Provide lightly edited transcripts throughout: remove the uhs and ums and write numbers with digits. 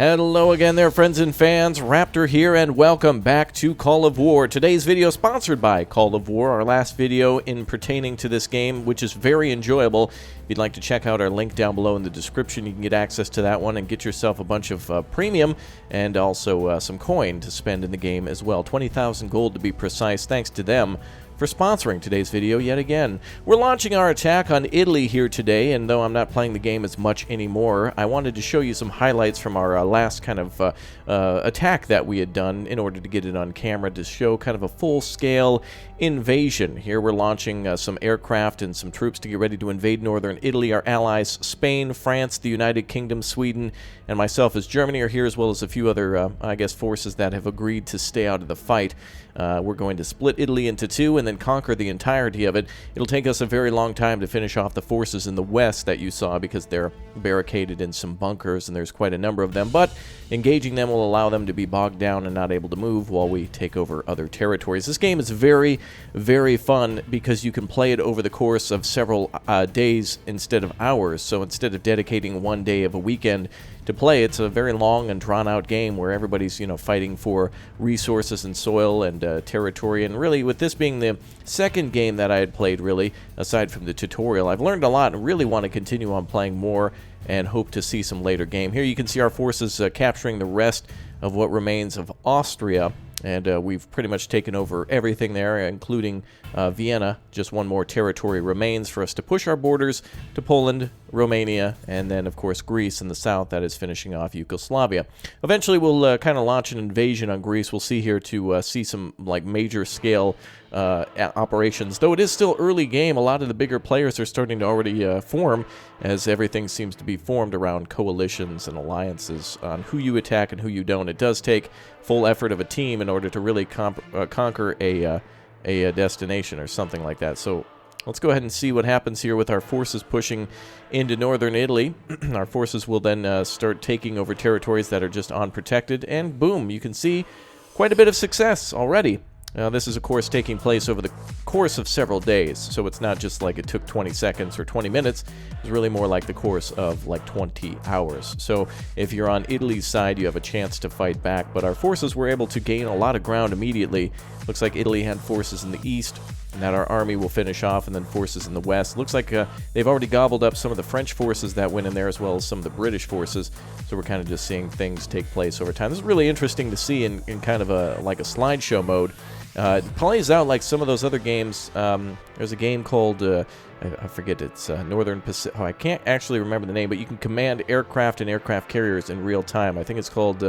Hello again there, friends and fans. Raptor here, and welcome back to Call of War. Today's video sponsored by Call of War, our last video in pertaining to this game, which is very enjoyable. If you'd like to check out our link down below in the description, you can get access to that one and get yourself a bunch of premium and also some coin to spend in the game as well. 20,000 gold to be precise, thanks to them for sponsoring today's video yet again. We're launching our attack on Italy here today, and though I'm not playing the game as much anymore, I wanted to show you some highlights from our last kind of attack that we had done in order to get it on camera to show kind of a full-scale invasion. Here we're launching some aircraft and some troops to get ready to invade northern Italy. Our allies Spain, France, the United Kingdom, Sweden, and myself as Germany are here, as well as a few other, I guess, forces that have agreed to stay out of the fight. We're going to split Italy into two and then conquer the entirety of it. It'll take us a very long time to finish off the forces in the west that you saw because they're barricaded in some bunkers and there's quite a number of them, but engaging them will allow them to be bogged down and not able to move while we take over other territories. This game is very, very fun because you can play it over the course of several days instead of hours. So instead of dedicating one day of a weekend to play, it's a very long and drawn-out game where everybody's, fighting for resources and soil and territory. And really, with this being the second game that I had played, really, aside from the tutorial, I've learned a lot and really want to continue on playing more and hope to see some later game. Here you can see our forces capturing the rest of what remains of Austria. And we've pretty much taken over everything there, including Vienna. Just one more territory remains for us to push our borders to Poland, Romania, and then, of course, Greece in the south. That is finishing off Yugoslavia. Eventually, we'll kind of launch an invasion on Greece. We'll see here to see some major scale operations. Though it is still early game, a lot of the bigger players are starting to already form, as everything seems to be formed around coalitions and alliances on who you attack and who you don't. It does take full effort of a team in order to really conquer a destination or something like that. So let's go ahead and see what happens here with our forces pushing into northern Italy. Our forces will then start taking over territories that are just unprotected, and boom, you can see quite a bit of success already. This is, of course, taking place over the course of several days, so it's not just like it took 20 seconds or 20 minutes. It's really more like the course of like 20 hours. So if you're on Italy's side, you have a chance to fight back, but our forces were able to gain a lot of ground immediately. Looks like Italy had forces in the east, and that our army will finish off, and then forces in the west. Looks like they've already gobbled up some of the French forces that went in there, as well as some of the British forces, so we're kind of just seeing things take place over time. This is really interesting to see in kind of a slideshow mode. It plays out like some of those other games. There's a game called, I forget, it's Northern Pacific. Oh, I can't actually remember the name, but you can command aircraft and aircraft carriers in real time. I think it's called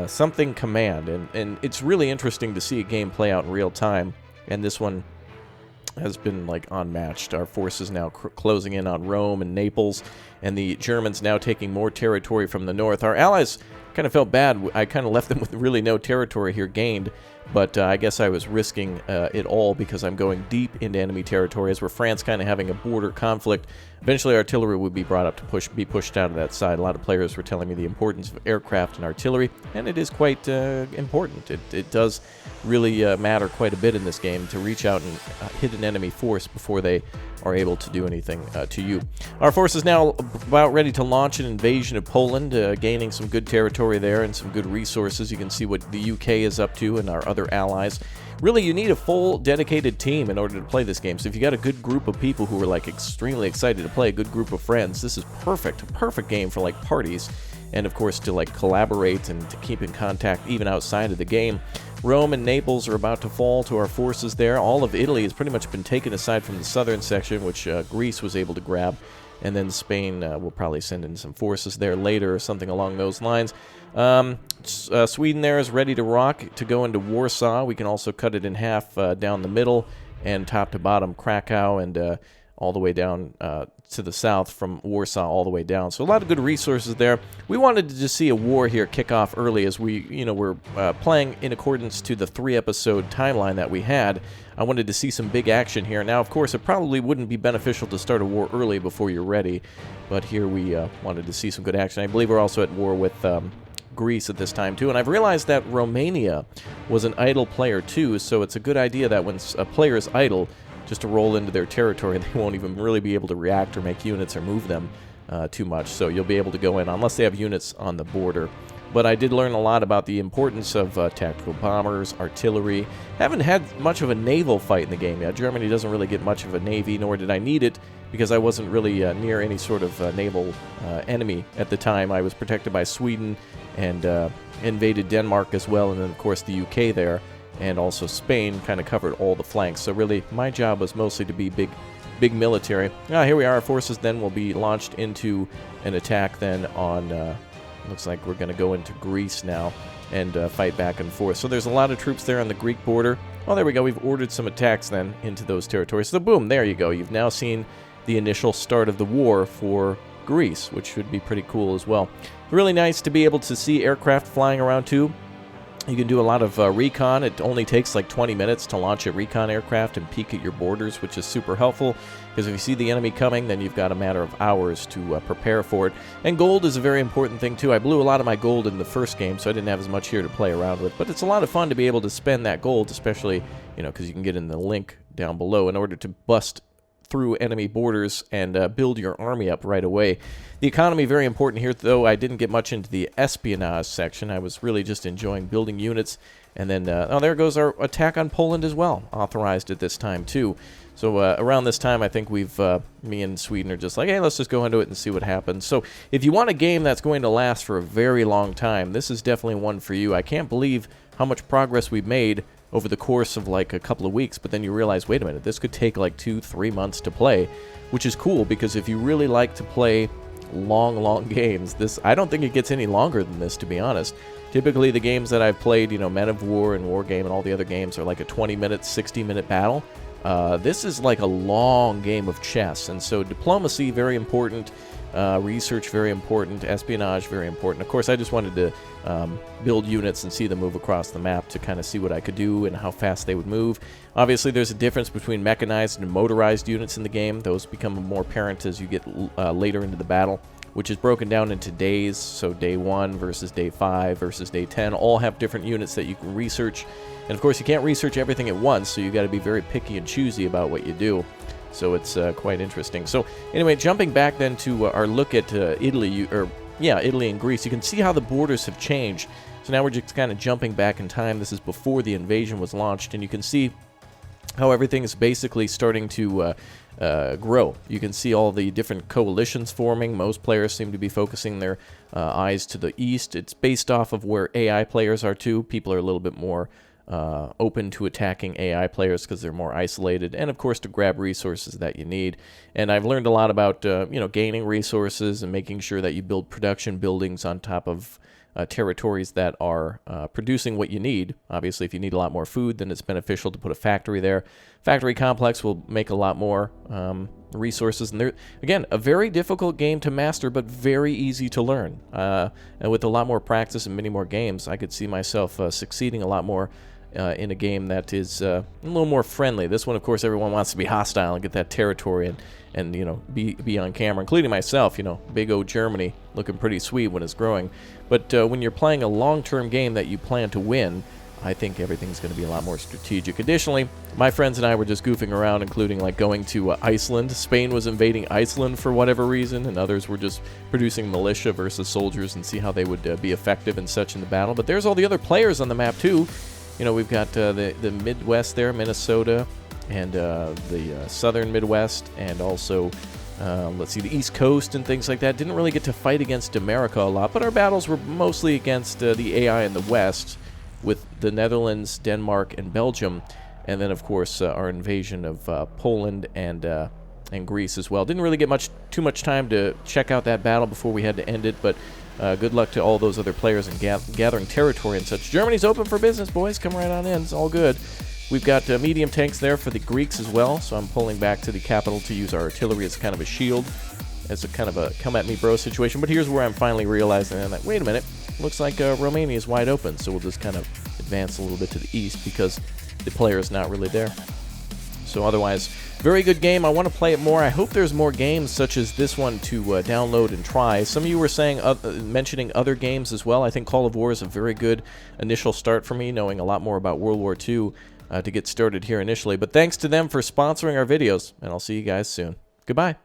something Command, and it's really interesting to see a game play out in real time, and this one has been unmatched. Our forces now closing in on Rome and Naples, and the Germans now taking more territory from the north. Our allies kind of felt bad. I kind of left them with really no territory here gained, but I guess I was risking it all because I'm going deep into enemy territory, as we're France kind of having a border conflict. Eventually artillery would be brought up to be pushed out of that side. A lot of players were telling me the importance of aircraft and artillery, and it is quite important. It does really matter quite a bit in this game to reach out and hit an enemy force before they are able to do anything to you. Our force is now about ready to launch an invasion of Poland, gaining some good territory there and some good resources. You can see what the UK is up to and our other allies. Really, you need a full, dedicated team in order to play this game. So if you got a good group of people who are extremely excited to play, a good group of friends, this is perfect. A perfect game for parties, and of course to collaborate and to keep in contact even outside of the game. Rome and Naples are about to fall to our forces there. All of Italy has pretty much been taken aside from the southern section, which Greece was able to grab. And then Spain will probably send in some forces there later or something along those lines. Sweden there is ready to rock to go into Warsaw. We can also cut it in half down the middle and top to bottom Krakow, and all the way down to the south from Warsaw all the way down. So a lot of good resources there. We wanted to just see a war here kick off early, as we're playing in accordance to the 3-episode timeline that we had. I wanted to see some big action here. Now, of course, it probably wouldn't be beneficial to start a war early before you're ready, but here we wanted to see some good action. I believe we're also at war with Greece at this time too, and I've realized that Romania was an idle player too, so it's a good idea that when a player is idle, just to roll into their territory, they won't even really be able to react or make units or move them. too much, so you'll be able to go in unless they have units on the border. But I did learn a lot about the importance of tactical bombers, artillery. Haven't had much of a naval fight in the game yet. Germany doesn't really get much of a navy, nor did I need it, because I wasn't really near any sort of naval enemy at the time. I was protected by Sweden and invaded Denmark as well, and then of course the UK there, and also Spain kind of covered all the flanks. So really, my job was mostly to be big military. Here we are. Our forces then will be launched into an attack then on... looks like we're going to go into Greece now and fight back and forth. So there's a lot of troops there on the Greek border. Well, there we go. We've ordered some attacks then into those territories. So boom, there you go. You've now seen the initial start of the war for Greece, which should be pretty cool as well. Really nice to be able to see aircraft flying around too. You can do a lot of recon. It only takes like 20 minutes to launch a recon aircraft and peek at your borders, which is super helpful, because if you see the enemy coming, then you've got a matter of hours to prepare for it. And gold is a very important thing too. I blew a lot of my gold in the first game, so I didn't have as much here to play around with. But it's a lot of fun to be able to spend that gold, especially, you know, because you can get in the link down below in order to bust through enemy borders and build your army up right away. The economy, very important here, though I didn't get much into the espionage section. I was really just enjoying building units. And then, oh, there goes our attack on Poland as well, authorized at this time too. So around this time, I think me and Sweden are just like, hey, let's just go into it and see what happens. So if you want a game that's going to last for a very long time, this is definitely one for you. I can't believe how much progress we've made over the course of like a couple of weeks, but then you realize, wait a minute, this could take like 2-3 months to play, which is cool, because if you really like to play long games, I don't think it gets any longer than this, to be honest. Typically the games that I've played, you know, Men of War and War Game and all the other games are like a 20-minute, 60-minute battle. This is like a long game of chess, and so diplomacy, very important. Research, very important. Espionage, very important. Of course, I just wanted to build units and see them move across the map to kind of see what I could do and how fast they would move. Obviously, there's a difference between mechanized and motorized units in the game. Those become more apparent as you get later into the battle, which is broken down into days. So day 1 versus day 5 versus day 10 all have different units that you can research. And of course, you can't research everything at once, so you got to be very picky and choosy about what you do. So it's quite interesting. So anyway, jumping back then to our look at Italy, Italy and Greece, you can see how the borders have changed. So now we're just kind of jumping back in time. This is before the invasion was launched, and you can see how everything is basically starting to grow. You can see all the different coalitions forming. Most players seem to be focusing their eyes to the east. It's based off of where AI players are too. People are a little bit more open to attacking AI players because they're more isolated, and of course to grab resources that you need. And I've learned a lot about gaining resources and making sure that you build production buildings on top of territories that are producing what you need. Obviously, if you need a lot more food, then it's beneficial to put a factory there. Factory complex will make a lot more resources, and they're, again, a very difficult game to master, but very easy to learn. And with a lot more practice and many more games, I could see myself succeeding a lot more in a game that is a little more friendly. This one, of course, everyone wants to be hostile and get that territory and be on camera, including myself. Big old Germany looking pretty sweet when it's growing. But when you're playing a long-term game that you plan to win, I think everything's going to be a lot more strategic. Additionally, my friends and I were just goofing around, including like going to Iceland. Spain was invading Iceland for whatever reason, and others were just producing militia versus soldiers and see how they would be effective and such in the battle. But there's all the other players on the map too. We've got the Midwest there, Minnesota, and the southern Midwest, and also, let's see, the East Coast and things like that. Didn't really get to fight against America a lot, but our battles were mostly against the AI in the West, with the Netherlands, Denmark, and Belgium, and then, of course, our invasion of Poland and Greece as well. Didn't really get too much time to check out that battle before we had to end it, but good luck to all those other players in gathering territory and such. Germany's open for business, boys. Come right on in. It's all good. We've got medium tanks there for the Greeks as well, so I'm pulling back to the capital to use our artillery as kind of a shield, as a kind of a come-at-me-bro situation. But here's where I'm finally realizing that, wait a minute, looks like Romania is wide open, so we'll just kind of advance a little bit to the east because the player is not really there. So otherwise, very good game. I want to play it more. I hope there's more games such as this one to download and try. Some of you were saying, mentioning other games as well. I think Call of War is a very good initial start for me, knowing a lot more about World War II to get started here initially. But thanks to them for sponsoring our videos, and I'll see you guys soon. Goodbye.